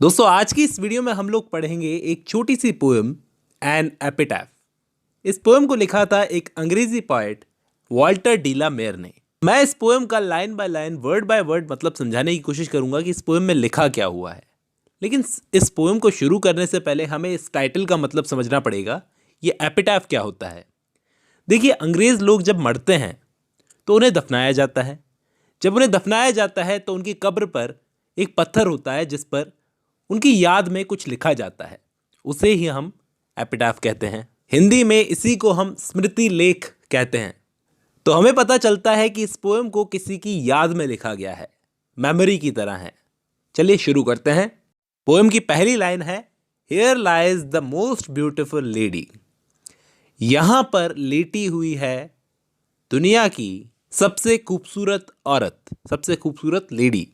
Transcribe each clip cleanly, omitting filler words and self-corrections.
दोस्तों आज की इस वीडियो में हम लोग पढ़ेंगे एक छोटी सी पोएम एन एपिटैफ। इस पोएम को लिखा था एक अंग्रेजी पोएट वॉल्टर डीला मेयर ने। मैं इस पोएम का line by line word by word मतलब समझाने की कोशिश करूंगा कि इस पोएम में लिखा क्या हुआ है। लेकिन इस पोएम को शुरू करने से पहले हमें इस टाइटल का मतलब समझना पड़ेगा। ये एपिटैफ क्या होता है। देखिए, अंग्रेज लोग जब मरते हैं तो उन्हें दफनाया जाता है। जब उन्हें दफनाया जाता है तो उनकी कब्र पर एक पत्थर होता है जिस पर उनकी याद में कुछ लिखा जाता है। उसे ही हम एपिटैफ कहते हैं। हिंदी में इसी को हम स्मृति लेख कहते हैं। तो हमें पता चलता है कि इस पोएम को किसी की याद में लिखा गया है, मेमोरी की तरह है। चलिए शुरू करते हैं। पोएम की पहली लाइन है, here lies the most beautiful lady. यहां पर लेटी हुई है दुनिया की सबसे खूबसूरत औरत, सबसे खूबसूरत लेडी।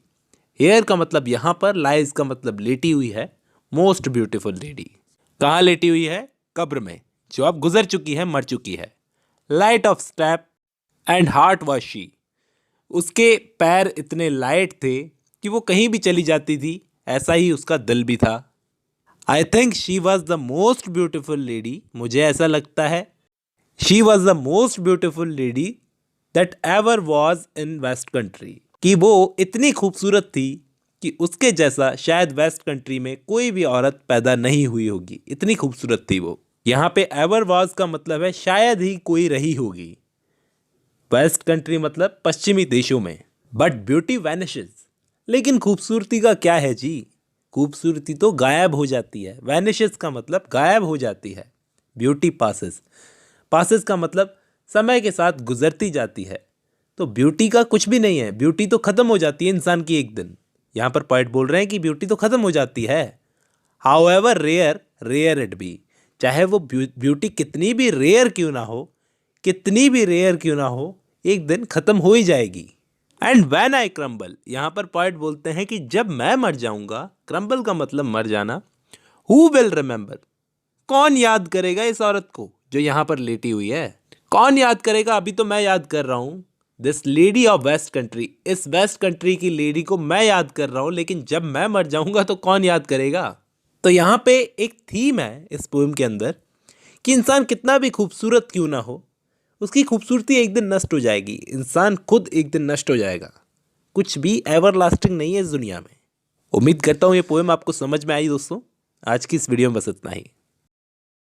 हेयर का मतलब यहां पर, लाइज का मतलब लेटी हुई है, मोस्ट ब्यूटीफुल लेडी। कहाँ लेटी हुई है? कब्र में, जो अब गुजर चुकी है, मर चुकी है। Light of step and heart was she. उसके पैर इतने लाइट थे कि वो कहीं भी चली जाती थी, ऐसा ही उसका दिल भी था। I think she was the most beautiful lady. मुझे ऐसा लगता है she was the most beautiful lady that ever was in west country, कि वो इतनी खूबसूरत थी कि उसके जैसा शायद वेस्ट कंट्री में कोई भी औरत पैदा नहीं हुई होगी। इतनी खूबसूरत थी वो। यहाँ पे एवर वॉज का मतलब है शायद ही कोई रही होगी। वेस्ट कंट्री मतलब पश्चिमी देशों में। But beauty vanishes. लेकिन खूबसूरती का क्या है जी? खूबसूरती तो गायब हो जाती है। वैनिशेस का मतलब गायब हो जाती है। Beauty passes. पासेस का मतलब समय के साथ गुजरती जाती है। तो ब्यूटी का कुछ भी नहीं है। ब्यूटी तो खत्म हो जाती है इंसान की एक दिन। यहाँ पर पोएट बोल रहे हैं कि ब्यूटी तो खत्म हो जाती है। However rare rare it be. चाहे वो ब्यूटी कितनी भी रेयर क्यों ना हो, कितनी भी रेयर क्यों ना हो, एक दिन खत्म हो ही जाएगी। एंड व्हेन आई क्रम्बल, यहाँ पर पोएट बोलते हैं कि जब मैं मर जाऊंगा, क्रम्बल का मतलब मर जाना, हु विल रिमेंबर, कौन याद करेगा इस औरत को जो यहाँ पर लेटी हुई है? कौन याद करेगा? अभी तो मैं याद कर रहा हूँ। This lady of west country, इस वेस्ट कंट्री की लेडी को मैं याद कर रहा हूँ, लेकिन जब मैं मर जाऊंगा तो कौन याद करेगा? तो यहाँ पे एक थीम है इस पोएम के अंदर कि इंसान कितना भी खूबसूरत क्यों ना हो, उसकी खूबसूरती एक दिन नष्ट हो जाएगी। इंसान खुद एक दिन नष्ट हो जाएगा। कुछ भी एवरलास्टिंग नहीं है इस दुनिया में। उम्मीद करता हूँ ये पोएम आपको समझ में आई दोस्तों। आज की इस वीडियो में बस इतना ही।